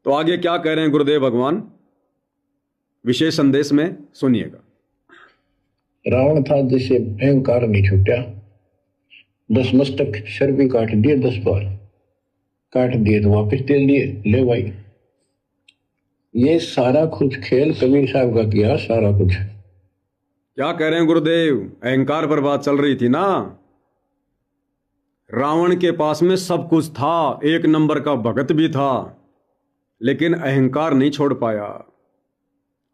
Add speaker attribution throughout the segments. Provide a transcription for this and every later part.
Speaker 1: तो आगे क्या कह रहे हैं गुरुदेव भगवान विशेष संदेश में, सुनिएगा।
Speaker 2: रावण था जिसे अहंकार नहीं छूटा, 10 मस्तक सर भी काट दिए, 10 बार काट दिए तो वापस दे दिए, ले भाई। ये सारा कुछ खेल कबीर साहब का किया, सारा कुछ।
Speaker 1: क्या कह रहे हैं गुरुदेव? अहंकार पर बात चल रही थी ना। रावण के पास में सब कुछ था, एक नंबर का भगत भी था, लेकिन अहंकार नहीं छोड़ पाया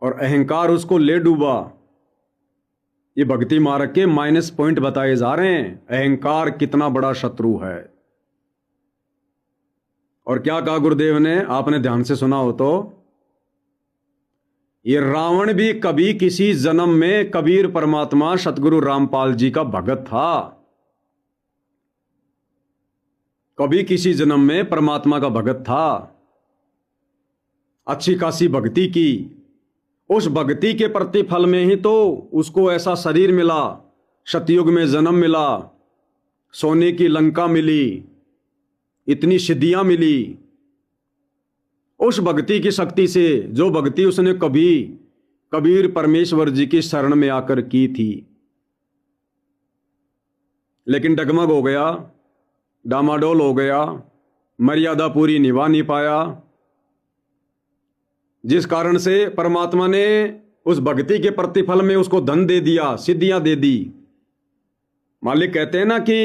Speaker 1: और अहंकार उसको ले डूबा। ये भक्ति मार्ग के माइनस पॉइंट बताए जा रहे हैं, अहंकार कितना बड़ा शत्रु है। और क्या कहा गुरुदेव ने, आपने ध्यान से सुना हो तो, ये रावण भी कभी किसी जन्म में कबीर परमात्मा सतगुरु रामपाल जी का भगत था। कभी किसी जन्म में परमात्मा का भगत था, अच्छी खासी भक्ति की। उस भक्ति के प्रतिफल में ही तो उसको ऐसा शरीर मिला, सतयुग में जन्म मिला, सोने की लंका मिली, इतनी सिद्धियां मिली। उस भक्ति की शक्ति से, जो भक्ति उसने कभी कबीर परमेश्वर जी की शरण में आकर की थी। लेकिन डगमग हो गया, डामाडोल हो गया, मर्यादा पूरी निभा नहीं पाया, जिस कारण से परमात्मा ने उस भक्ति के प्रतिफल में उसको धन दे दिया, सिद्धियां दे दी। मालिक कहते हैं ना कि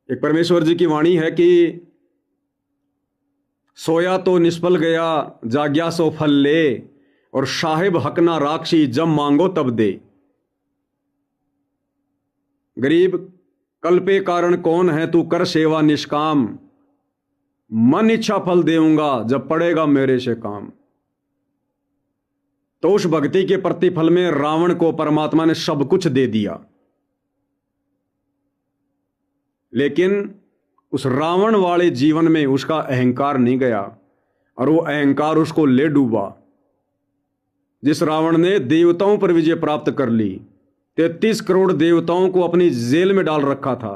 Speaker 1: एक परमेश्वर जी की वाणी है कि सोया तो निष्फल गया, जाग्या सो फल ले, और साहिब हक ना राक्षी, जब मांगो तब दे। गरीब कल्पे कारण कौन है, तू कर सेवा निष्काम, मन इच्छा फल देऊंगा, जब पड़ेगा मेरे से काम। तो उस भक्ति के प्रतिफल में रावण को परमात्मा ने सब कुछ दे दिया, लेकिन उस रावण वाले जीवन में उसका अहंकार नहीं गया और वो अहंकार उसको ले डूबा। जिस रावण ने देवताओं पर विजय प्राप्त कर ली, 33 करोड़ देवताओं को अपनी जेल में डाल रखा था,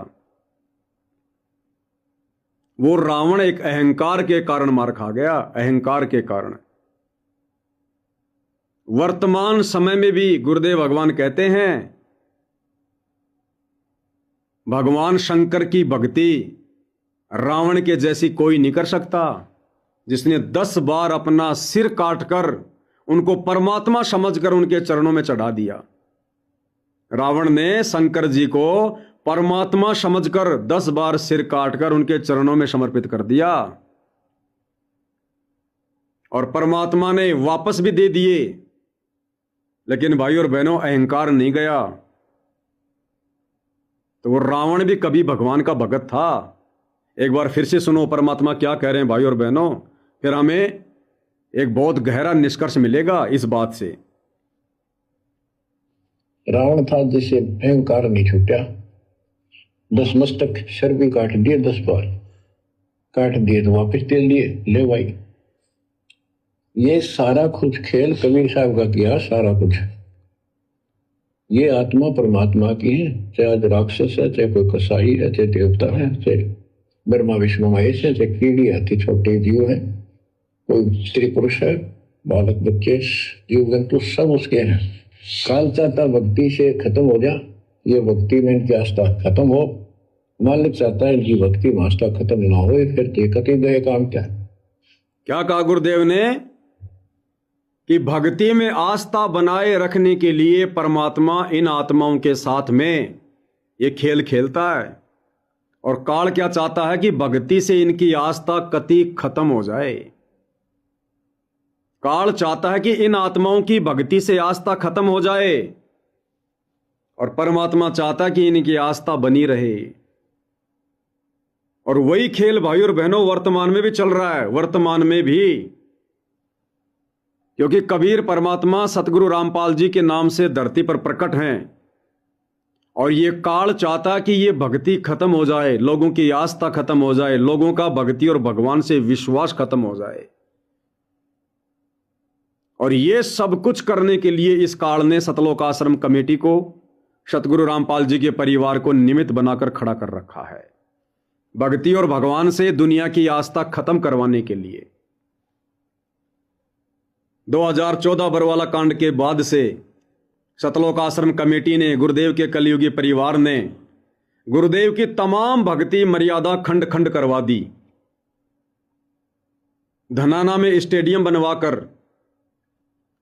Speaker 1: वो रावण एक अहंकार के कारण मार खा गया, अहंकार के कारण। वर्तमान समय में भी गुरुदेव भगवान कहते हैं, भगवान शंकर की भक्ति रावण के जैसी कोई नहीं कर सकता, जिसने 10 बार अपना सिर काटकर उनको परमात्मा समझकर उनके चरणों में चढ़ा दिया। रावण ने शंकर जी को परमात्मा समझकर 10 बार सिर काटकर उनके चरणों में समर्पित कर दिया, और परमात्मा ने वापस भी दे दिए। लेकिन भाई और बहनों, अहंकार नहीं गया। तो वो रावण भी कभी भगवान का भगत था। एक बार फिर से सुनो परमात्मा क्या कह रहे हैं भाई और बहनों, फिर हमें एक बहुत गहरा निष्कर्ष मिलेगा इस बात से।
Speaker 2: रावण था जिसे अहंकार नहीं छूटा, 10 मस्तक सर भी काट दिए, 10 बार काट दिए तो वापस दे दिए, ले भाई। ये सारा कुछ खेल कबीर साहब का किया, सारा कुछ। ये आत्मा परमात्मा की है, चाहे आज राक्षस है, चाहे कोई कसाई है, चाहे देवता है, चाहे ब्रह्मा विष्णु महेश है, चाहे कीड़ी हाथी छोटे जीव है, कोई स्त्री पुरुष है, बालक बच्चे जीव जंतु सब उसके हैं। काल चाहता भक्ति से खत्म हो जा, ये भक्ति में इनकी आस्था खत्म हो। मालिक चाहता है इनकी भक्ति में आस्था खत्म ना हो, फिर देखते ही गए काम क्या
Speaker 1: कहा गुरुदेव ने कि भक्ति में आस्था बनाए रखने के लिए परमात्मा इन आत्माओं के साथ में ये खेल खेलता है। और काल क्या चाहता है कि भक्ति से इनकी आस्था कति खत्म हो जाए। काल चाहता है कि इन आत्माओं की भक्ति से आस्था खत्म हो जाए, और परमात्मा चाहता है कि इनकी आस्था बनी रहे। और वही खेल भाई और बहनों वर्तमान में भी चल रहा है, वर्तमान में भी। क्योंकि कबीर परमात्मा सतगुरु रामपाल जी के नाम से धरती पर प्रकट हैं, और ये काल चाहता कि ये भक्ति खत्म हो जाए, लोगों की आस्था खत्म हो जाए, लोगों का भक्ति और भगवान से विश्वास खत्म हो जाए। और ये सब कुछ करने के लिए इस काल ने सतलोक आश्रम कमेटी को, सतगुरु रामपाल जी के परिवार को निमित्त बनाकर खड़ा कर रखा है। भक्ति और भगवान से दुनिया की आस्था खत्म करवाने के लिए। 2014 बरवाला कांड के बाद से सतलोक आश्रम कमेटी ने, गुरुदेव के कलयुगी परिवार ने गुरुदेव की तमाम भक्ति मर्यादा खंड खंड करवा दी। धनाना में स्टेडियम बनवाकर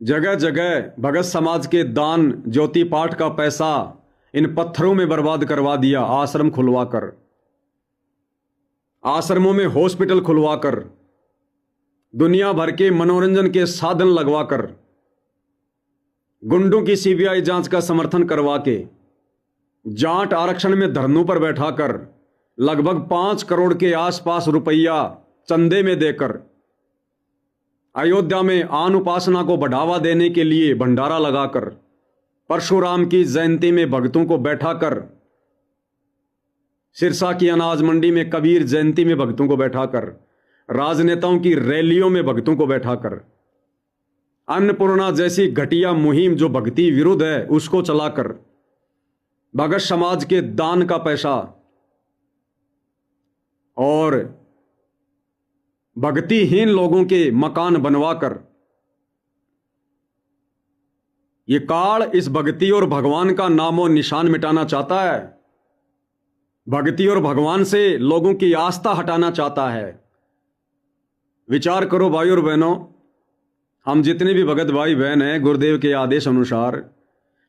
Speaker 1: जगह जगह भगत समाज के दान, ज्योति पाठ का पैसा इन पत्थरों में बर्बाद करवा दिया। आश्रम खुलवाकर, आश्रमों में हॉस्पिटल खुलवाकर, दुनिया भर के मनोरंजन के साधन लगवाकर, गुंडों की सीबीआई जांच का समर्थन करवा के, जाट आरक्षण में धरनों पर बैठाकर, लगभग 5 करोड़ के आसपास रुपया चंदे में देकर, अयोध्या में आन उपासना को बढ़ावा देने के लिए भंडारा लगाकर, परशुराम की जयंती में भक्तों को बैठाकर, सिरसा की अनाज मंडी में कबीर जयंती में भक्तों को बैठाकर, राजनेताओं की रैलियों में भक्तों को बैठाकर, अन्नपूर्णा जैसी घटिया मुहिम जो भक्ति विरुद्ध है उसको चलाकर, भगत समाज के दान का पैसा और भक्तिहीन लोगों के मकान बनवाकर, ये काल इस भक्ति और भगवान का नामो निशान मिटाना चाहता है। भक्ति और भगवान से लोगों की आस्था हटाना चाहता है। विचार करो भाई और बहनों, हम जितने भी भगत भाई बहन हैं, गुरुदेव के आदेश अनुसार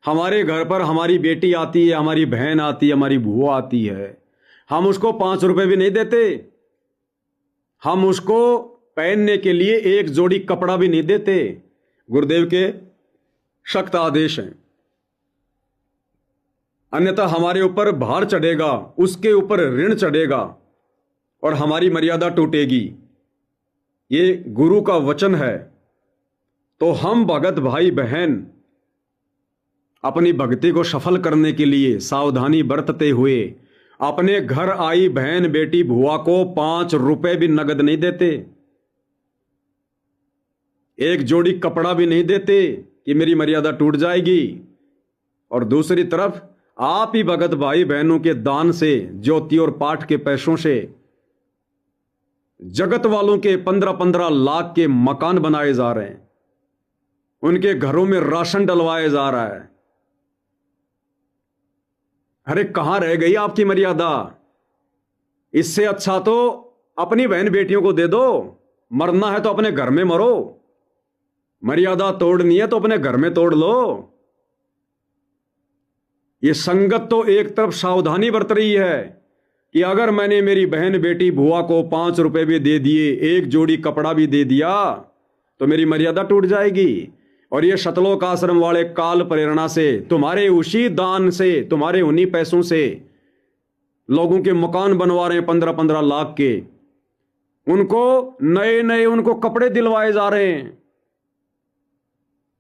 Speaker 1: हमारे घर पर हमारी बेटी आती है, हमारी बहन आती है, हमारी बुआ आती है, हम उसको 5 रुपए भी नहीं देते। हम उसको पहनने के लिए एक जोड़ी कपड़ा भी नहीं देते। गुरुदेव के सख्त आदेश हैं, अन्यथा हमारे ऊपर भार चढ़ेगा, उसके ऊपर ऋण चढ़ेगा और हमारी मर्यादा टूटेगी। ये गुरु का वचन है। तो हम भगत भाई बहन अपनी भक्ति को सफल करने के लिए सावधानी बरतते हुए अपने घर आई बहन बेटी बुआ को 5 रुपए भी नगद नहीं देते, एक जोड़ी कपड़ा भी नहीं देते कि मेरी मर्यादा टूट जाएगी। और दूसरी तरफ आप ही भगत भाई बहनों के दान से, ज्योति और पाठ के पैसों से जगत वालों के 15-15 लाख के मकान बनाए जा रहे हैं, उनके घरों में राशन डलवाया जा रहा है। अरे कहां रह गई आपकी मर्यादा? इससे अच्छा तो अपनी बहन बेटियों को दे दो। मरना है तो अपने घर में मरो, मर्यादा तोड़नी है तो अपने घर में तोड़ लो। ये संगत तो एक तरफ सावधानी बरत रही है कि अगर मैंने मेरी बहन बेटी बुआ को 5 रुपए भी दे दिए, एक जोड़ी कपड़ा भी दे दिया, तो मेरी मर्यादा टूट जाएगी। और ये सतलोक आश्रम वाले काल प्रेरणा से, तुम्हारे उसी दान से, तुम्हारे उन्हीं पैसों से लोगों के मकान बनवा रहे हैं 15-15 लाख के। उनको नए नए उनको कपड़े दिलवाए जा रहे हैं।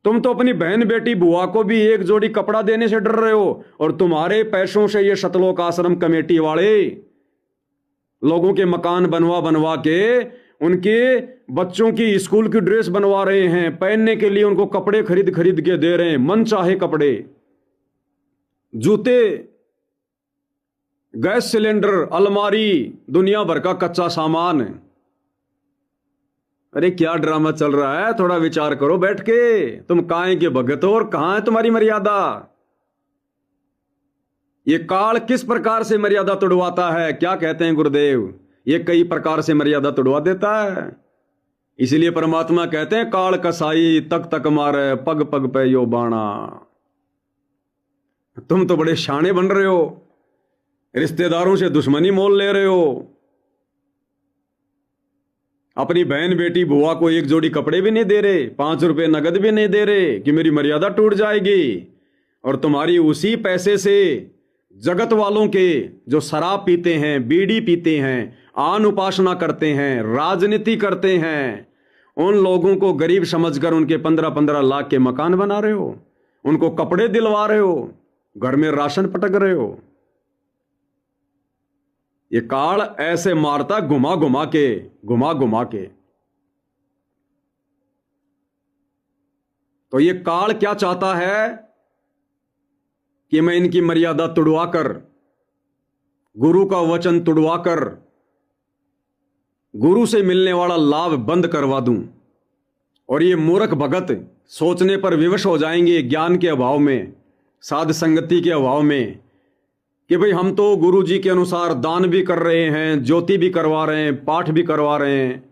Speaker 1: तुम तो अपनी बहन बेटी बुआ को भी एक जोड़ी कपड़ा देने से डर रहे हो, और तुम्हारे पैसों से ये सतलोक आश्रम कमेटी वाले लोगों के मकान बनवा बनवा के उनके बच्चों की स्कूल की ड्रेस बनवा रहे हैं, पहनने के लिए उनको कपड़े खरीद खरीद के दे रहे हैं, मन चाहे कपड़े, जूते, गैस सिलेंडर, अलमारी, दुनिया भर का कच्चा सामान। अरे क्या ड्रामा चल रहा है? थोड़ा विचार करो बैठ के। तुम काहे के भगत हो और कहां है तुम्हारी मर्यादा? ये काल किस प्रकार से मर्यादा तोड़वाता है? क्या कहते हैं गुरुदेव? ये कई प्रकार से मर्यादा तोड़वा देता है। इसलिए परमात्मा कहते हैं काल कसाई तक तक मारे, पग पग पे यो बाणा। तुम तो बड़े शाणे बन रहे हो, रिश्तेदारों से दुश्मनी मोल ले रहे हो, अपनी बहन बेटी बुआ को एक जोड़ी कपड़े भी नहीं दे रहे, 5 रुपए नगद भी नहीं दे रहे कि मेरी मर्यादा टूट जाएगी। और तुम्हारी उसी पैसे से जगत वालों के जो शराब पीते हैं, बीड़ी पीते हैं, आन उपासना करते हैं, राजनीति करते हैं, उन लोगों को गरीब समझकर उनके 15-15 लाख के मकान बना रहे हो, उनको कपड़े दिलवा रहे हो, घर में राशन पटक रहे हो। ये काल ऐसे मारता घुमा घुमा के। तो ये काल क्या चाहता है कि मैं इनकी मर्यादा तुड़वाकर, गुरु का वचन तुड़वाकर, गुरु से मिलने वाला लाभ बंद करवा दूं, और ये मूर्ख भगत सोचने पर विवश हो जाएंगे ज्ञान के अभाव में, साध संगति के अभाव में, कि भाई हम तो गुरु जी के अनुसार दान भी कर रहे हैं, ज्योति भी करवा रहे हैं, पाठ भी करवा रहे हैं,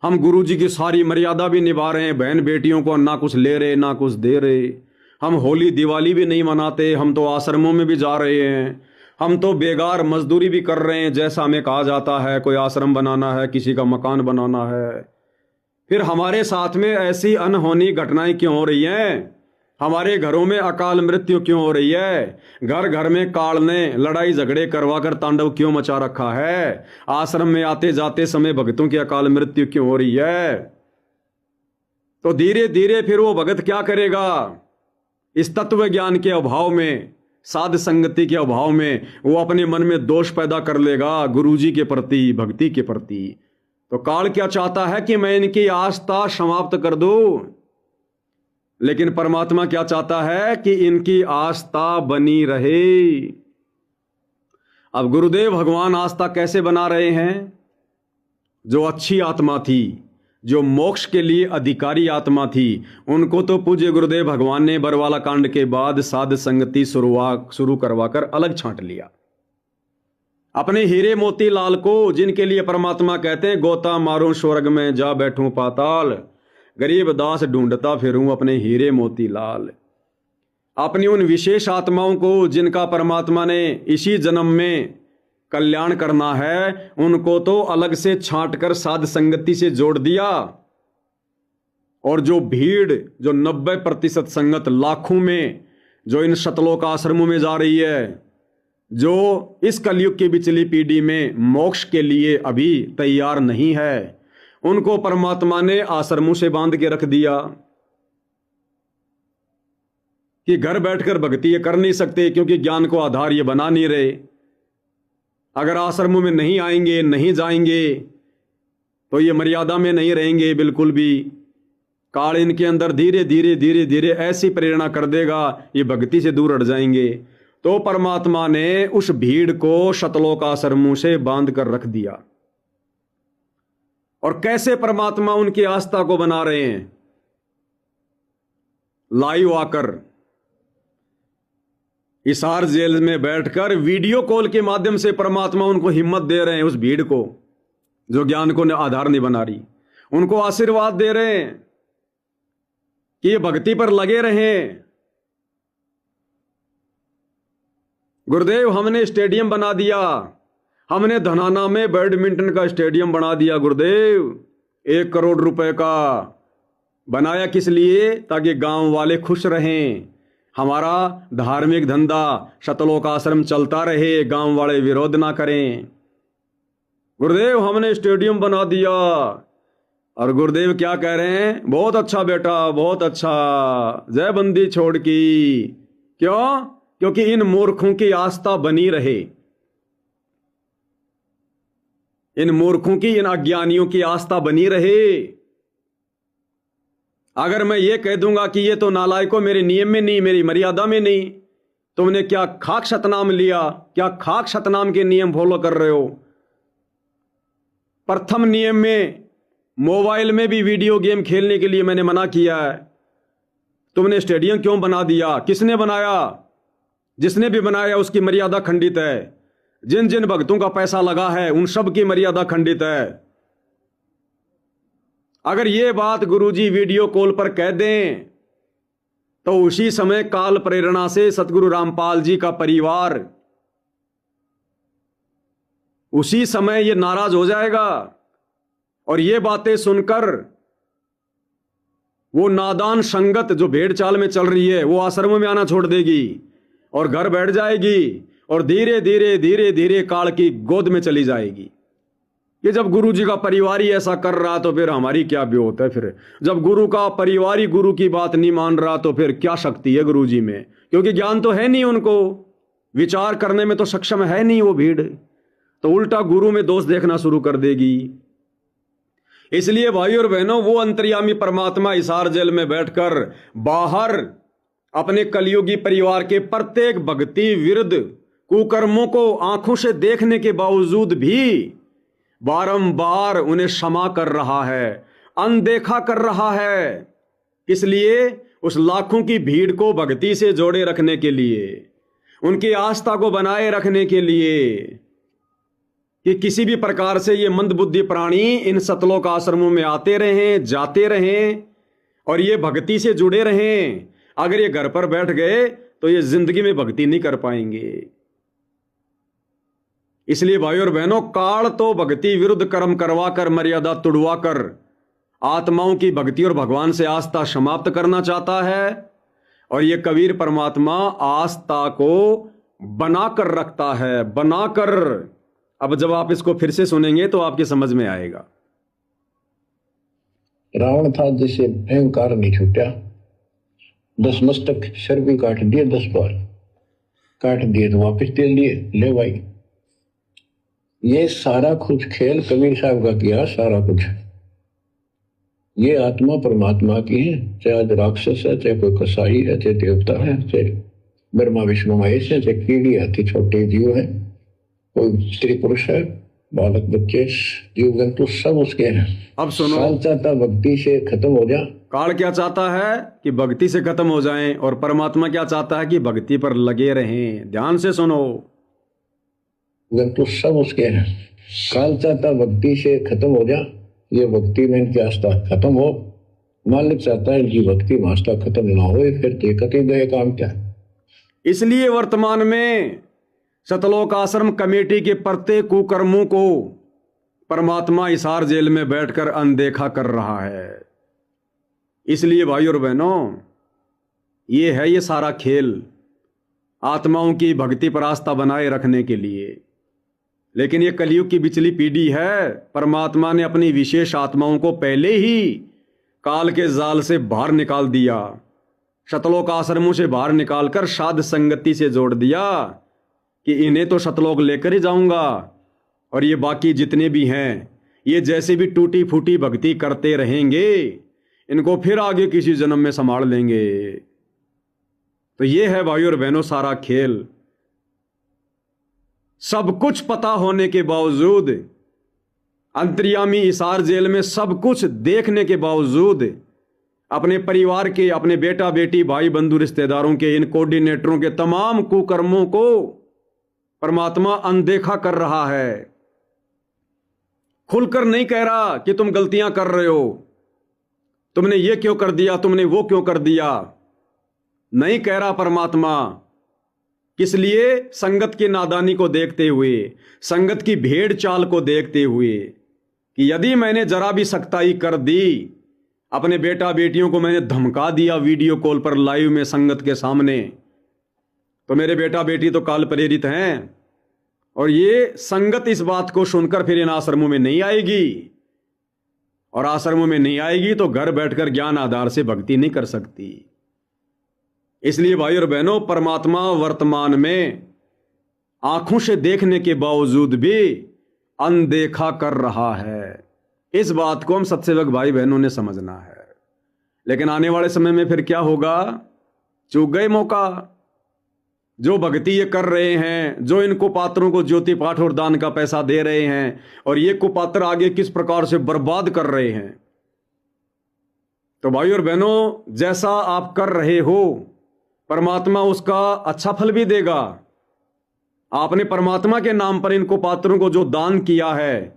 Speaker 1: हम गुरु जी की सारी मर्यादा भी निभा रहे हैं, बहन बेटियों को ना कुछ ले रहे ना कुछ दे रहे, हम होली दिवाली भी नहीं मनाते, हम तो आश्रमों में भी जा रहे हैं, हम तो बेगार मजदूरी भी कर रहे हैं जैसा हमें कहा जाता है, कोई आश्रम बनाना है, किसी का मकान बनाना है। फिर हमारे साथ में ऐसी अनहोनी घटनाएं क्यों हो रही हैं? हमारे घरों में अकाल मृत्यु क्यों हो रही है? घर घर में काल ने लड़ाई झगड़े करवा कर तांडव क्यों मचा रखा है? आश्रम में आते जाते समय भक्तों की अकाल मृत्यु क्यों हो रही है? तो धीरे धीरे फिर वो भगत क्या करेगा? इस तत्व ज्ञान के अभाव में, साध संगति के अभाव में वो अपने मन में दोष पैदा कर लेगा गुरु जी के प्रति, भक्ति के प्रति। तो काल क्या चाहता है कि मैं इनकी आस्था समाप्त कर दूं, लेकिन परमात्मा क्या चाहता है कि इनकी आस्था बनी रहे। अब गुरुदेव भगवान आस्था कैसे बना रहे हैं? जो अच्छी आत्मा थी, जो मोक्ष के लिए अधिकारी आत्मा थी, उनको तो पूज्य गुरुदेव भगवान ने बरवाला कांड के बाद साध संगति शुरू करवाकर अलग छांट लिया। अपने हीरे मोती लाल को, जिनके लिए परमात्मा कहते हैं गोता मारूं स्वर्ग में जा बैठूं पाताल, गरीब दास ढूंढता फिरूं अपने हीरे मोती लाल, अपनी उन विशेष आत्माओं को जिनका परमात्मा ने इसी जन्म में कल्याण करना है, उनको तो अलग से छांट कर साध संगति से जोड़ दिया। और जो भीड़, जो 90% संगत लाखों में जो इन शतलोक आश्रमों में जा रही है, जो इस कलयुग की बिचली पीढ़ी में मोक्ष के लिए अभी तैयार नहीं है, उनको परमात्मा ने आश्रमों से बांध के रख दिया कि घर बैठकर भक्ति ये कर नहीं सकते, क्योंकि ज्ञान को आधार ये बना नहीं रहे। अगर आश्रमों में नहीं आएंगे, नहीं जाएंगे, तो ये मर्यादा में नहीं रहेंगे बिल्कुल भी। काल इनके अंदर धीरे धीरे धीरे धीरे ऐसी प्रेरणा कर देगा, ये भक्ति से दूर हट जाएंगे। तो परमात्मा ने उस भीड़ को शतलोक आश्रमों से बांध कर रख दिया। और कैसे परमात्मा उनकी आस्था को बना रहे हैं? लाइव आकर, हिसार जेल में बैठकर वीडियो कॉल के माध्यम से परमात्मा उनको हिम्मत दे रहे हैं, उस भीड़ को जो ज्ञान को आधार नहीं बना रही, उनको आशीर्वाद दे रहे हैं कि ये भक्ति पर लगे रहें। गुरुदेव हमने स्टेडियम बना दिया, हमने धनाना में बैडमिंटन का स्टेडियम बना दिया गुरुदेव, 1 करोड़ रुपए का बनाया। किस लिए? ताकि गांव वाले खुश रहें, हमारा धार्मिक धंधा शतलोक आश्रम चलता रहे, गांव वाले विरोध ना करें। गुरुदेव हमने स्टेडियम बना दिया। और गुरुदेव क्या कह रहे हैं? बहुत अच्छा बेटा, बहुत अच्छा, जय बंदी छोड़ की। क्यों? क्योंकि इन मूर्खों की आस्था बनी रहे, इन मूर्खों की, इन अज्ञानियों की आस्था बनी रहे। अगर मैं ये कह दूंगा कि ये तो नालायकों, मेरे नियम में नहीं, मेरी मर्यादा में नहीं, तुमने क्या खाक सतनाम लिया? क्या खाक सतनाम के नियम फॉलो कर रहे हो? प्रथम नियम में मोबाइल में भी वीडियो गेम खेलने के लिए मैंने मना किया है। तुमने स्टेडियम क्यों बना दिया? किसने बनाया? जिसने भी बनाया उसकी मर्यादा खंडित है। जिन जिन भक्तों का पैसा लगा है उन सब की मर्यादा खंडित है। अगर ये बात गुरुजी वीडियो कॉल पर कह दें तो उसी समय काल प्रेरणा से सतगुरु रामपाल जी का परिवार उसी समय ये नाराज हो जाएगा और ये बातें सुनकर वो नादान संगत जो भेड़ चाल में चल रही है वो आश्रमों में आना छोड़ देगी और घर बैठ जाएगी और धीरे धीरे धीरे धीरे काल की गोद में चली जाएगी। ये जब गुरु जी का परिवार ही ऐसा कर रहा तो फिर हमारी क्या ब्योत है? फिर जब गुरु का परिवार ही गुरु की बात नहीं मान रहा तो फिर क्या शक्ति है गुरु जी में? क्योंकि ज्ञान तो है नहीं, उनको विचार करने में तो सक्षम है नहीं वो भीड़, तो उल्टा गुरु में दोष देखना शुरू कर देगी। इसलिए भाई और बहनों, वो अंतर्यामी परमात्मा हिसार जेल में बैठकर बाहर अपने कलयुगी परिवार के प्रत्येक भक्ति विरुद्ध कुकर्मों को आंखों से देखने के बावजूद भी बारंबार उन्हें क्षमा कर रहा है, अनदेखा कर रहा है। इसलिए उस लाखों की भीड़ को भक्ति से जोड़े रखने के लिए, उनकी आस्था को बनाए रखने के लिए कि किसी भी प्रकार से ये मंदबुद्धि प्राणी इन सतलोक आश्रमों में आते रहें, जाते रहें और ये भक्ति से जुड़े रहें। अगर ये घर पर बैठ गए तो ये जिंदगी में भक्ति नहीं कर पाएंगे। इसलिए भाइयों और बहनों, काल तो भक्ति विरुद्ध कर्म करवाकर, मर्यादा तुड़वाकर आत्माओं की भक्ति और भगवान से आस्था समाप्त करना चाहता है। और ये कबीर परमात्मा आस्था को बनाकर रखता है, बनाकर। अब जब आप इसको फिर से सुनेंगे तो आपकी समझ में आएगा।
Speaker 2: रावण था जिसे अहंकार नहीं छूटा, 10 मस्तक सर भी काट दिए, 10 बार काट दिए तो वापस दे लिए, ले भाई। ये सारा कुछ खेल कबीर साहब का किया, सारा कुछ। ये आत्मा परमात्मा की है, चाहे आज राक्षस है, चाहे कोई कसाई है, चाहे देवता है, चाहे ब्रह्मा विष्णु महेश है, चाहे कीड़ी हाथी छोटे जीव है, कोई स्त्री पुरुष है, बालक बच्चे जीव जंतु सब उसके हैं।
Speaker 1: अब सुनो,
Speaker 2: काल चाहता भक्ति से खत्म हो जा।
Speaker 1: काल क्या चाहता है कि भक्ति से खत्म हो जाएं, और परमात्मा क्या चाहता है कि भक्ति पर लगे रहें। ध्यान से सुनो,
Speaker 2: जंतु सब उसके हैं। काल चाहता भक्ति से खत्म हो जा, ये भक्ति में इनकी आस्था खत्म हो। मालिक चाहता है इनकी भक्ति में आस्था खत्म ना हो, फिर देखते ही गए काम क्या।
Speaker 1: इसलिए वर्तमान में सतलोक आश्रम कमेटी के प्रत्येक कुकर्मों को परमात्मा हिसार जेल में बैठकर अनदेखा कर रहा है। इसलिए भाइयों और बहनों, ये है ये सारा खेल आत्माओं की भक्ति पर आस्था बनाए रखने के लिए। लेकिन ये कलयुग की बिचली पीढ़ी है। परमात्मा ने अपनी विशेष आत्माओं को पहले ही काल के जाल से बाहर निकाल दिया, सतलोक आश्रमों से बाहर निकालकर साध संगति से जोड़ दिया कि इन्हें तो सतलोक लेकर ही जाऊंगा, और ये बाकी जितने भी हैं ये जैसे भी टूटी फूटी भक्ति करते रहेंगे, इनको फिर आगे किसी जन्म में संभाल लेंगे। तो ये है भाइयों और बहनों सारा खेल। सब कुछ पता होने के बावजूद, अंतर्यामी हिसार जेल में सब कुछ देखने के बावजूद, अपने परिवार के, अपने बेटा बेटी, भाई बंधु, रिश्तेदारों के, इन कोऑर्डिनेटरों के तमाम कुकर्मों को परमात्मा अनदेखा कर रहा है। खुलकर नहीं कह रहा कि तुम गलतियां कर रहे हो, तुमने ये क्यों कर दिया, तुमने वो क्यों कर दिया, नहीं कह रहा परमात्मा। किस लिए? संगत की नादानी को देखते हुए, संगत की भेड़ चाल को देखते हुए कि यदि मैंने जरा भी सख्ताई कर दी, अपने बेटा बेटियों को मैंने धमका दिया वीडियो कॉल पर लाइव में संगत के सामने, तो मेरे बेटा बेटी तो काल प्रेरित हैं, और ये संगत इस बात को सुनकर फिर इन आश्रमों में नहीं आएगी, और आश्रमों में नहीं आएगी तो घर बैठकर ज्ञान आधार से भक्ति नहीं कर सकती। इसलिए भाई और बहनों, परमात्मा वर्तमान में आंखों से देखने के बावजूद भी अनदेखा कर रहा है। इस बात को हम सत्सेवक भाई बहनों ने समझना है। लेकिन आने वाले समय में फिर क्या होगा? चूक गए मौका। जो भक्ति ये कर रहे हैं, जो इन कुपात्रों को ज्योति पाठ और दान का पैसा दे रहे हैं, और ये कुपात्र आगे किस प्रकार से बर्बाद कर रहे हैं। तो भाई और बहनों, जैसा आप कर रहे हो परमात्मा उसका अच्छा फल भी देगा। आपने परमात्मा के नाम पर इन कुपात्रों को जो दान किया है,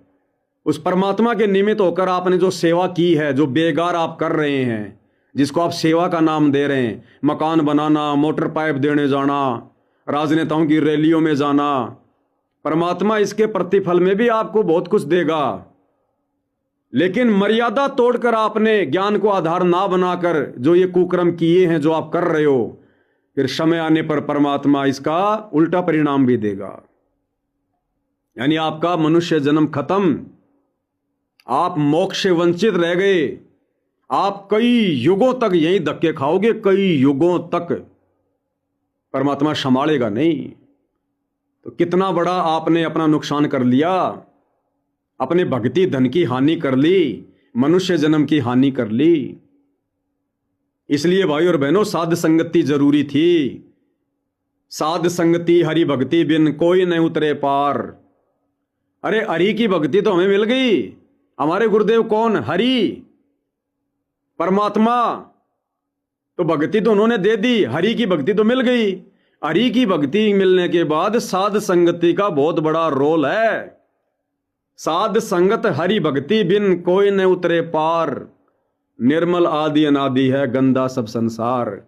Speaker 1: उस परमात्मा के निमित्त होकर आपने जो सेवा की है, जो बेगार आप कर रहे हैं, जिसको आप सेवा का नाम दे रहे हैं, मकान बनाना, मोटर पाइप देने जाना, राजनेताओं की रैलियों में जाना, परमात्मा इसके प्रतिफल में भी आपको बहुत कुछ देगा। लेकिन मर्यादा तोड़कर आपने ज्ञान को आधार ना बनाकर जो ये कुकर्म किए हैं, जो आप कर रहे हो, फिर समय आने पर परमात्मा इसका उल्टा परिणाम भी देगा। यानी आपका मनुष्य जन्म खत्म, आप मोक्ष से वंचित रह गए, आप कई युगों तक यही धक्के खाओगे, कई युगों तक। परमात्मा संभालेगा नहीं। तो कितना बड़ा आपने अपना नुकसान कर लिया, अपने भक्ति धन की हानि कर ली, मनुष्य जन्म की हानि कर ली। इसलिए भाई और बहनों, साध संगति जरूरी थी। साध संगति हरि भक्ति बिन कोई नहीं उतरे पार। अरे हरि की भक्ति तो हमें मिल गई। हमारे गुरुदेव कौन? हरि, परमात्मा। तो भक्ति तो उन्होंने दे दी, हरि की भक्ति तो मिल गई। हरि की भक्ति मिलने के बाद साध संगति का बहुत बड़ा रोल है। साध संगत हरि भक्ति बिन कोई न उतरे पार, निर्मल आदि अनादि है गंदा सब संसार।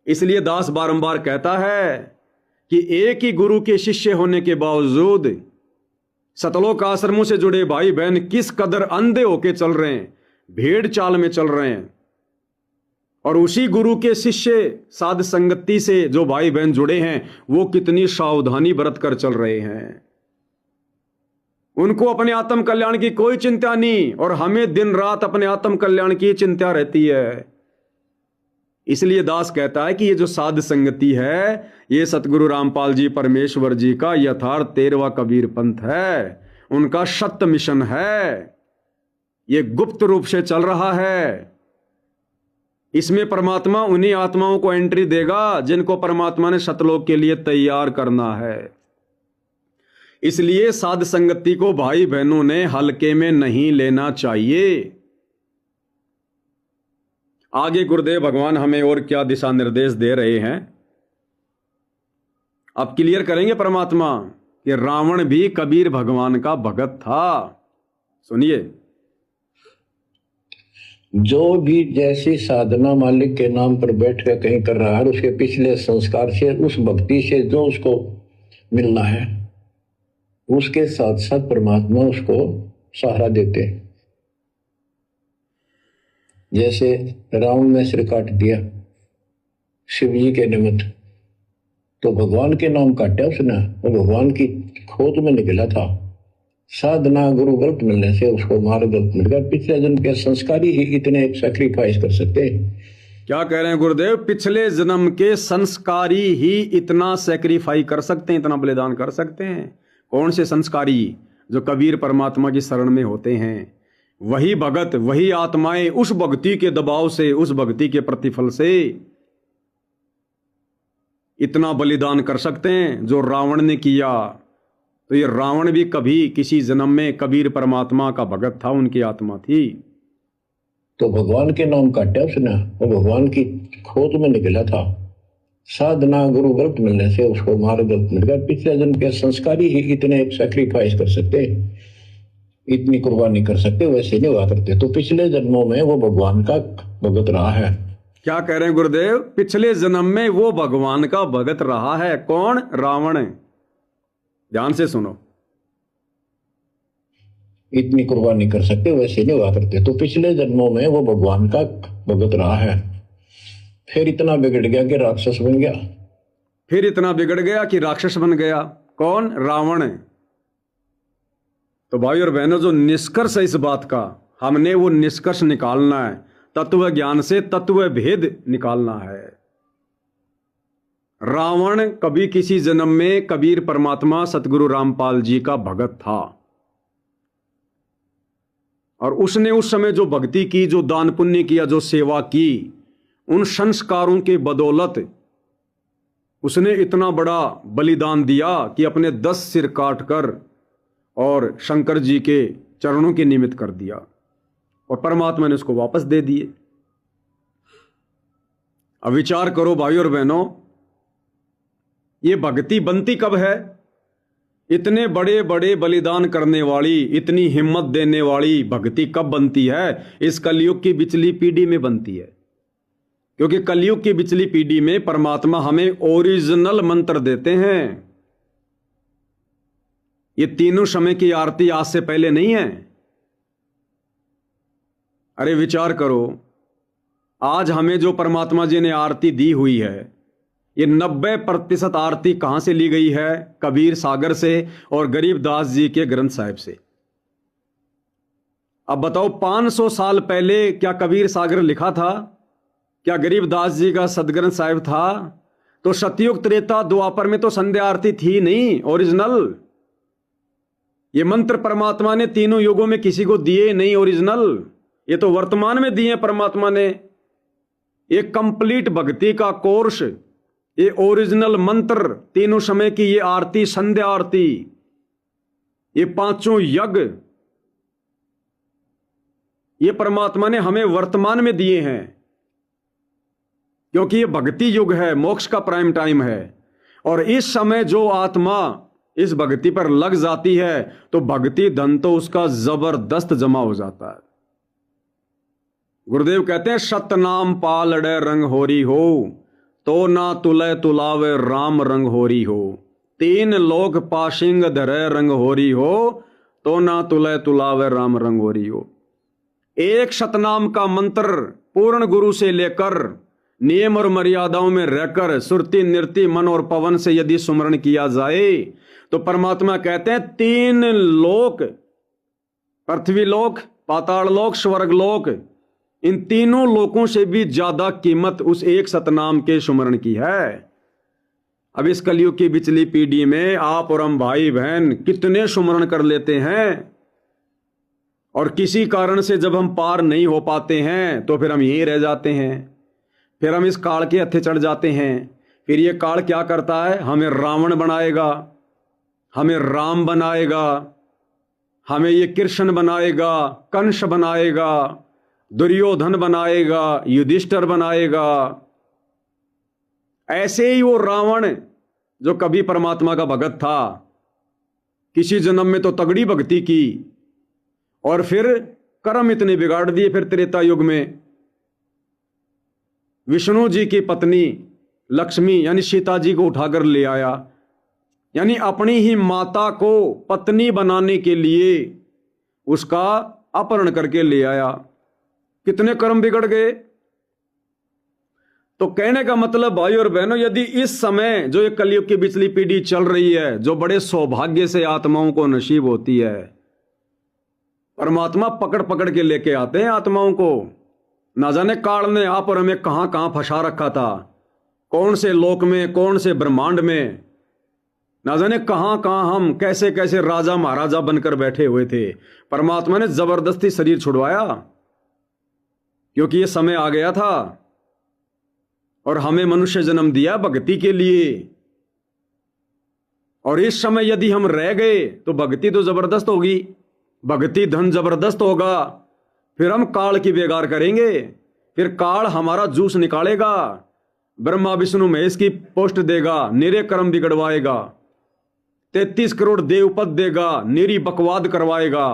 Speaker 1: इसलिए दास बारंबार कहता है कि एक ही गुरु के शिष्य होने के बावजूद सतलोक आश्रमों से जुड़े भाई बहन किस कदर अंधे होके चल रहे हैं, भेड़ चाल में चल रहे हैं। और उसी गुरु के शिष्य साध संगति से जो भाई बहन जुड़े हैं वो कितनी सावधानी बरत कर चल रहे हैं। उनको अपने आत्म कल्याण की कोई चिंता नहीं, और हमें दिन रात अपने आत्म कल्याण की चिंता रहती है। इसलिए दास कहता है कि ये जो साध संगति है ये सतगुरु रामपाल जी परमेश्वर जी का यथार्थ 13वां कबीर पंथ है, उनका सत्य मिशन है। ये गुप्त रूप से चल रहा है। इसमें परमात्मा उन्हीं आत्माओं को एंट्री देगा जिनको परमात्मा ने सतलोक के लिए तैयार करना है। इसलिए साध संगति को भाई बहनों ने हल्के में नहीं लेना चाहिए। आगे गुरुदेव भगवान हमें और क्या दिशा निर्देश दे रहे हैं, अब क्लियर करेंगे परमात्मा कि रावण भी कबीर भगवान का भगत था। सुनिए,
Speaker 2: जो भी जैसी साधना मालिक के नाम पर बैठ कर कहीं कर रहा है, उसके पिछले संस्कार से, उस भक्ति से जो उसको मिलना है, उसके साथ साथ परमात्मा उसको सहारा देते हैं। जैसे रावण ने सिर काट दिया शिव जी के निमित्त, तो भगवान के नाम काटा उसने, वो भगवान की खोज में निकला था। साधना गुरु गलत मिलने से उसको मार्ग गलत मिल गया। पिछले जन्म के संस्कारी ही इतने सैक्रिफाइस कर सकते हैं।
Speaker 1: क्या कह रहे हैं गुरुदेव? पिछले जन्म के संस्कारी ही इतना सैक्रिफाई कर सकते हैं, इतना बलिदान कर सकते हैं। कौन से संस्कारी? जो कबीर परमात्मा की शरण में होते हैं, वही भगत, वही आत्माएं उस भक्ति के दबाव से, उस भक्ति के प्रतिफल से इतना बलिदान कर सकते हैं जो रावण ने किया। तो ये रावण भी कभी किसी जन्म में कबीर परमात्मा का भगत था, उनकी आत्मा थी।
Speaker 2: तो भगवान के नाम काटा उसने, वो भगवान की खोज में निकला था। साधना गुरु गलत मिलने से उसको मार्ग गलत मिल गया। पिछले जन्म के संस्कारी ही इतने सैक्रिफाइस कर सकते, इतनी कुर्बानी कर सकते, वैसे नहीं हुआ करते। तो पिछले जन्मों में वो भगवान का भगत रहा है।
Speaker 1: क्या कह रहे हैं गुरुदेव? पिछले जन्म में वो भगवान का भगत रहा है। कौन? रावण। ध्यान से सुनो,
Speaker 2: इतनी कुर्बानी कर सकते, वैसे नहीं हुआ करते। तो पिछले जन्मों में वो भगवान का भगत रहा है। फिर इतना बिगड़ गया कि राक्षस बन गया।
Speaker 1: फिर इतना बिगड़ गया कि राक्षस बन गया। कौन? रावण। तो भाई और बहनों, जो निष्कर्ष है इस बात का, हमने वो निष्कर्ष निकालना है। तत्व ज्ञान से तत्व भेद निकालना है। रावण कभी किसी जन्म में कबीर परमात्मा सतगुरु रामपाल जी का भगत था, और उसने उस समय जो भक्ति की, जो दान पुण्य किया, जो सेवा की, उन संस्कारों के बदौलत उसने इतना बड़ा बलिदान दिया कि अपने 10 सिर काट कर और शंकर जी के चरणों के निमित्त कर दिया, और परमात्मा ने उसको वापस दे दिए। अब विचार करो भाई और बहनों, ये भक्ति बनती कब है? इतने बड़े बड़े बलिदान करने वाली, इतनी हिम्मत देने वाली भक्ति कब बनती है? इस कलयुग की बिचली पीढ़ी में बनती है। क्योंकि कलयुग की बिचली पीढ़ी में परमात्मा हमें ओरिजिनल मंत्र देते हैं। ये तीनों समय की आरती आज से पहले नहीं है। अरे विचार करो, आज हमें जो परमात्मा जी ने आरती दी हुई है, ये 90% आरती कहां से ली गई है? कबीर सागर से और गरीबदास जी के ग्रंथ साहिब से। अब बताओ, 500 साल पहले क्या कबीर सागर लिखा था? क्या गरीबदास जी का सदग्रंथ साहिब था? तो सतयुग त्रेता द्वापर में तो संध्या आरती थी नहीं ओरिजिनल। ये मंत्र परमात्मा ने तीनों युगों में किसी को दिए नहीं ओरिजिनल, ये तो वर्तमान में दिए परमात्मा ने। एक कंप्लीट भक्ति का कोर्स, ये ओरिजिनल मंत्र, तीनों समय की ये आरती, संध्या आरती, ये पांचों यज्ञ ये परमात्मा ने हमें वर्तमान में दिए हैं, क्योंकि ये भक्ति युग है, मोक्ष का प्राइम टाइम है। और इस समय जो आत्मा इस भक्ति पर लग जाती है तो भक्ति धन तो उसका जबरदस्त जमा हो जाता है। गुरुदेव कहते हैं सतनाम पालड़े रंग होरी हो, तो ना तुले तुलावे राम रंग होरी हो। तीन लोक पाशिंग धरे रंग होरी हो, तो ना तुले तुलावे राम रंग होरी हो। एक सतनाम का मंत्र पूर्ण गुरु से लेकर नियम और मर्यादाओं में रहकर सुरति नृत्य मन और पवन से यदि सुमरण किया जाए तो परमात्मा कहते हैं तीन लोक, पृथ्वी लोक, पाताल लोक, स्वर्ग लोक, इन तीनों लोकों से भी ज्यादा कीमत उस एक सतनाम के सुमरण की है। अब इस कलयुग की बिचली पीढ़ी में आप और हम भाई बहन कितने सुमरण कर लेते हैं, और किसी कारण से जब हम पार नहीं हो पाते हैं तो फिर हम यहीं रह जाते हैं, फिर हम इस काल के हत्थे चढ़ जाते हैं। फिर ये काल क्या करता है, हमें रावण बनाएगा, हमें राम बनाएगा, हमें ये कृष्ण बनाएगा, कंस बनाएगा, दुर्योधन बनाएगा, युधिष्ठिर बनाएगा। ऐसे ही वो रावण जो कभी परमात्मा का भगत था, किसी जन्म में तो तगड़ी भक्ति की और फिर कर्म इतने बिगाड़ दिए, फिर त्रेता युग में विष्णु जी की पत्नी लक्ष्मी यानी सीता जी को उठाकर ले आया, यानी अपनी ही माता को पत्नी बनाने के लिए उसका अपहरण करके ले आया। कितने कर्म बिगड़ गए। तो कहने का मतलब भाई और बहनों, यदि इस समय जो ये कलयुग की बिचली पीढ़ी चल रही है, जो बड़े सौभाग्य से आत्माओं को नसीब होती है, परमात्मा पकड़ पकड़ के लेके आते हैं आत्माओं को। ना जाने काल ने आप और हमें कहां कहां फंसा रखा था, कौन से लोक में, कौन से ब्रह्मांड में, ना जाने कहां कहां हम कैसे कैसे राजा महाराजा बनकर बैठे हुए थे। परमात्मा ने जबरदस्ती शरीर छुड़वाया क्योंकि ये समय आ गया था और हमें मनुष्य जन्म दिया भक्ति के लिए। और इस समय यदि हम रह गए तो भक्ति तो जबरदस्त होगी, भक्ति धन जबरदस्त होगा, फिर हम काल की बेगार करेंगे, फिर काल हमारा जूस निकालेगा, ब्रह्मा विष्णु महेश की पोस्ट देगा, निरे कर्म बिगड़वाएगा, 33 करोड़ देव पद देगा, निरी बकवाद करवाएगा,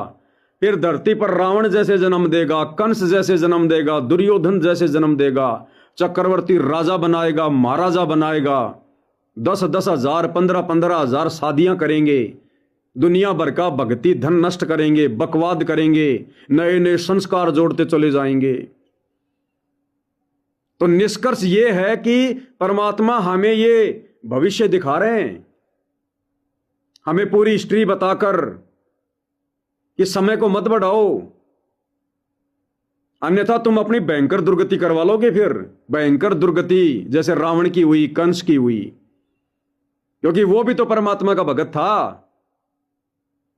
Speaker 1: फिर धरती पर रावण जैसे जन्म देगा, कंस जैसे जन्म देगा, दुर्योधन जैसे जन्म देगा, चक्रवर्ती राजा बनाएगा, महाराजा बनाएगा, 10-10 हजार 15-15 हजार शादियां करेंगे, दुनिया भर का भक्ति धन नष्ट करेंगे, बकवाद करेंगे, नए नए संस्कार जोड़ते चले जाएंगे। तो निष्कर्ष ये है कि परमात्मा हमें ये भविष्य दिखा रहे हैं, हमें पूरी हिस्ट्री बताकर कि समय को मत बढ़ाओ, अन्यथा तुम अपनी भयंकर दुर्गति करवा लोगे। फिर भयंकर दुर्गति जैसे रावण की हुई, कंस की हुई, क्योंकि वो भी तो परमात्मा का भगत था।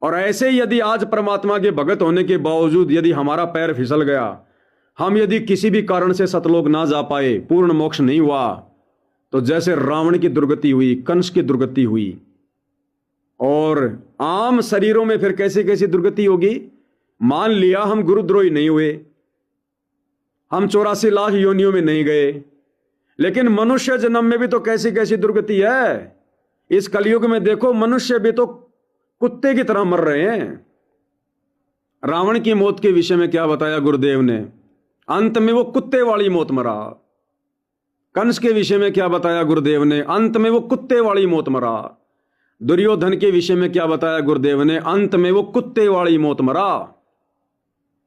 Speaker 1: और ऐसे ही यदि आज परमात्मा के भगत होने के बावजूद यदि हमारा पैर फिसल गया, हम यदि किसी भी कारण से सतलोक ना जा पाए, पूर्ण मोक्ष नहीं हुआ, तो जैसे रावण की दुर्गति हुई, कंस की दुर्गति हुई, और आम शरीरों में फिर कैसी कैसी दुर्गति होगी। मान लिया हम गुरुद्रोही नहीं हुए, हम 84 लाख योनियों में नहीं गए, लेकिन मनुष्य जन्म में भी तो कैसी कैसी दुर्गति है। इस कलयुग में देखो, मनुष्य भी तो कुत्ते की तरह मर रहे हैं। रावण की मौत के विषय में क्या बताया गुरुदेव ने, अंत में वो कुत्ते वाली मौत मरा। कंस के विषय में क्या बताया गुरुदेव ने, अंत में वो कुत्ते वाली मौत मरा। दुर्योधन के विषय में क्या बताया गुरुदेव ने, अंत में वो कुत्ते वाली मौत मरा।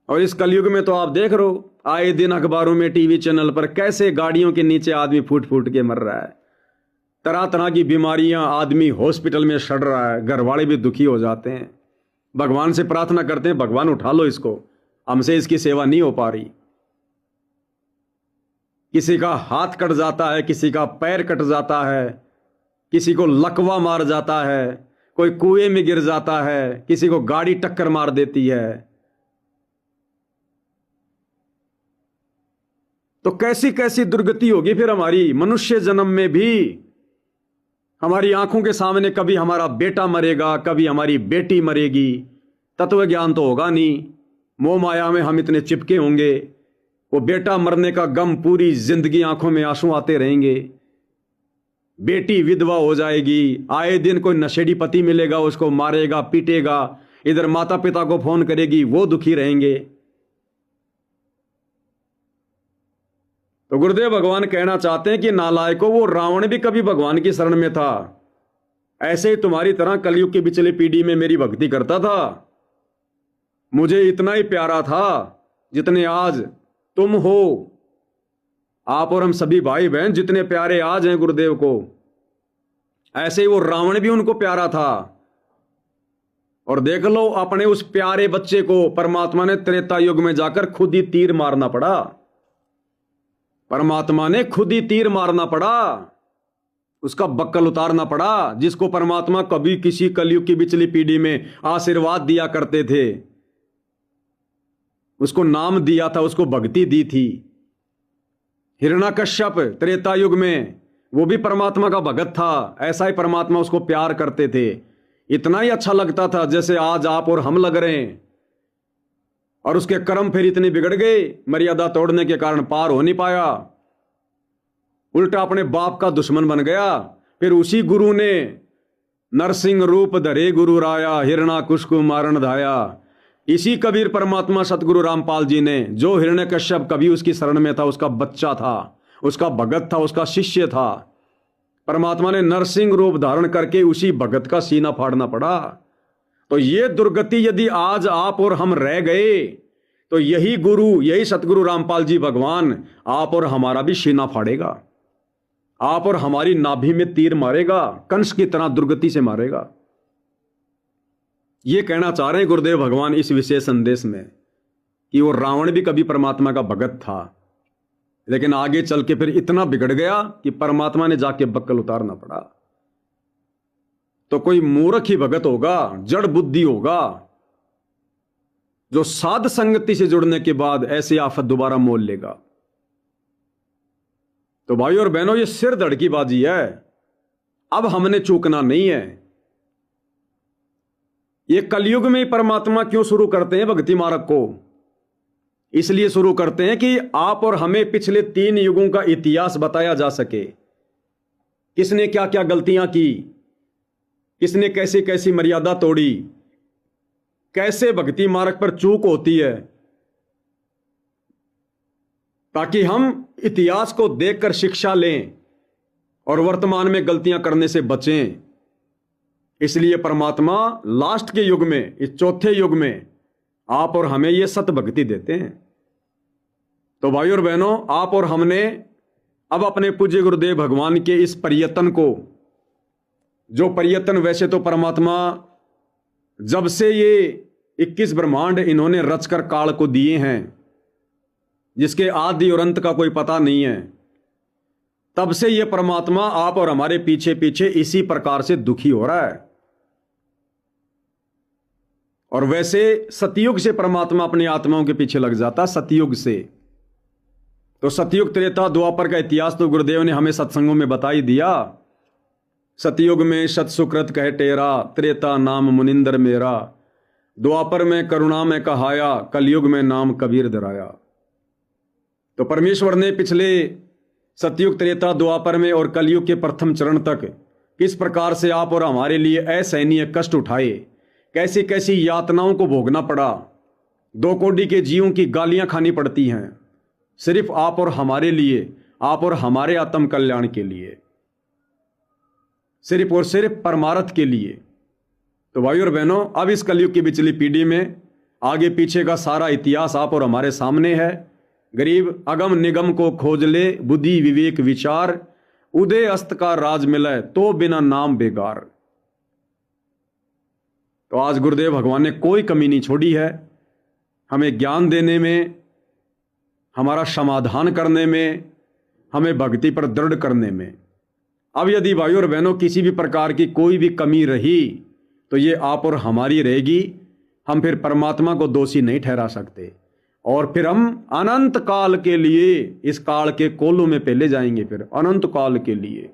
Speaker 1: और इस कलयुग में तो आप देख रहे हो, आए दिन अखबारों में, टीवी चैनल पर कैसे गाड़ियों के नीचे आदमी फूट फूट के मर रहा है, तरह तरह की बीमारियां, आदमी हॉस्पिटल में सड़ रहा है, घर वाले भी दुखी हो जाते हैं, भगवान से प्रार्थना करते हैं भगवान उठा लो इसको, हमसे इसकी सेवा नहीं हो पा रही। किसी का हाथ कट जाता है, किसी का पैर कट जाता है, किसी को लकवा मार जाता है, कोई कुएं में गिर जाता है, किसी को गाड़ी टक्कर मार देती है। तो कैसी कैसी दुर्गति होगी फिर हमारी मनुष्य जन्म में भी। हमारी आंखों के सामने कभी हमारा बेटा मरेगा, कभी हमारी बेटी मरेगी, तत्व ज्ञान तो होगा नहीं। मोह माया में हम इतने चिपके होंगे, वो बेटा मरने का गम, पूरी जिंदगी आंखों में आंसू आते रहेंगे। बेटी विधवा हो जाएगी, आए दिन कोई नशेड़ी पति मिलेगा, उसको मारेगा पीटेगा, इधर माता पिता को फोन करेगी, वो दुखी रहेंगे। तो गुरुदेव भगवान कहना चाहते हैं कि नालायकों, वो रावण भी कभी भगवान की शरण में था, ऐसे ही तुम्हारी तरह कलयुग की पिछली पीढ़ी में मेरी भक्ति करता था। मुझे इतना ही प्यारा था जितने आज तुम हो, आप और हम सभी भाई बहन जितने प्यारे आज हैं गुरुदेव को, ऐसे ही वो रावण भी उनको प्यारा था। और देख लो, अपने उस प्यारे बच्चे को परमात्मा ने त्रेता युग में जाकर खुद ही तीर मारना पड़ा। परमात्मा ने खुद ही तीर मारना पड़ा, उसका बक्कल उतारना पड़ा। जिसको परमात्मा कभी किसी कलयुग की पिछली पीढ़ी में आशीर्वाद दिया करते थे, उसको नाम दिया था, उसको भक्ति दी थी। हिरण्यकश्यप त्रेता युग में वो भी परमात्मा का भगत था, ऐसा ही परमात्मा उसको प्यार करते थे। इतना ही अच्छा लगता था जैसे आज आप और हम लग रहे हैं। और उसके कर्म फिर इतने बिगड़ गए, मर्यादा तोड़ने के कारण पार हो नहीं पाया, उल्टा अपने बाप का दुश्मन बन गया। फिर उसी गुरु ने नरसिंह रूप धरे गुरु राया, हिरण्याकुश को मारण धाया। इसी कबीर परमात्मा सतगुरु रामपाल जी ने, जो हिरण्यकश्यप कभी उसकी शरण में था, उसका बच्चा था, उसका भगत था, उसका शिष्य था, परमात्मा ने नरसिंह रूप धारण करके उसी भगत का सीना फाड़ना पड़ा। तो ये दुर्गति यदि आज आप और हम रह गए, तो यही गुरु, यही सतगुरु रामपाल जी भगवान आप और हमारा भी सीना फाड़ेगा, आप और हमारी नाभि में तीर मारेगा, कंस की तरह दुर्गति से मारेगा। ये कहना चाह रहे हैं गुरुदेव भगवान इस विशेष संदेश में कि वो रावण भी कभी परमात्मा का भगत था, लेकिन आगे चल के फिर इतना बिगड़ गया कि परमात्मा ने जाके बक्कल उतारना पड़ा। तो कोई मूर्ख ही भगत होगा, जड़ बुद्धि होगा, जो साध संगति से जुड़ने के बाद ऐसी आफत दोबारा मोल लेगा। तो भाई और बहनों, ये सिर धड़ की बाजी है, अब हमने चूकना नहीं है। ये कलयुग में परमात्मा क्यों शुरू करते हैं भक्ति मार्ग को? इसलिए शुरू करते हैं कि आप और हमें पिछले 3 युगों का इतिहास बताया जा सके, किसने क्या क्या गलतियां की, किसने कैसी कैसी मर्यादा तोड़ी, कैसे भक्ति मार्ग पर चूक होती है, ताकि हम इतिहास को देखकर शिक्षा लें और वर्तमान में गलतियां करने से बचें। इसलिए परमात्मा लास्ट के युग में, इस चौथे युग में आप और हमें ये सत भक्ति देते हैं। तो भाई और बहनों, आप और हमने अब अपने पूज्य गुरुदेव भगवान के इस प्रयत्न को, जो प्रयत्न वैसे तो परमात्मा जब से ये 21 ब्रह्मांड इन्होंने रचकर काल को दिए हैं, जिसके आदि और अंत का कोई पता नहीं है, तब से ये परमात्मा आप और हमारे पीछे पीछे इसी प्रकार से दुखी हो रहा है। और वैसे सतयुग से परमात्मा अपनी आत्माओं के पीछे लग जाता, सतयुग से। तो सतयुग त्रेता द्वापर का इतिहास तो गुरुदेव ने हमें सत्संगों में बता ही दिया। सतयुग में सत सुकृत कह टेरा, त्रेता नाम मुनिंदर मेरा, द्वापर में करुणा में कहाया, कलयुग में नाम कबीर धराया। तो परमेश्वर ने पिछले सतयुग त्रेता द्वापर में और कलयुग के प्रथम चरण तक किस प्रकार से आप और हमारे लिए असहनीय कष्ट उठाए, कैसी कैसी यातनाओं को भोगना पड़ा, 2 कोटि के जीवों की गालियां खानी पड़ती हैं, सिर्फ आप और हमारे लिए, आप और हमारे आत्म कल्याण के लिए, सिर्फ और सिर्फ परमार्थ के लिए। तो भाई और बहनों, अब इस कलयुग की पिछली पीढ़ी में आगे पीछे का सारा इतिहास आप और हमारे सामने है। गरीब अगम निगम को खोज ले, बुद्धि विवेक विचार, उदय अस्त का राज मिले, तो बिना नाम बेगार। तो आज गुरुदेव भगवान ने कोई कमी नहीं छोड़ी है हमें ज्ञान देने में, हमारा समाधान करने में, हमें भक्ति पर दृढ़ करने में। अब यदि भाई और बहनों किसी भी प्रकार की कोई भी कमी रही, तो ये आप और हमारी रहेगी। हम फिर परमात्मा को दोषी नहीं ठहरा सकते, और फिर हम अनंत काल के लिए इस काल के कोलों में पहले जाएंगे, फिर अनंत काल के लिए।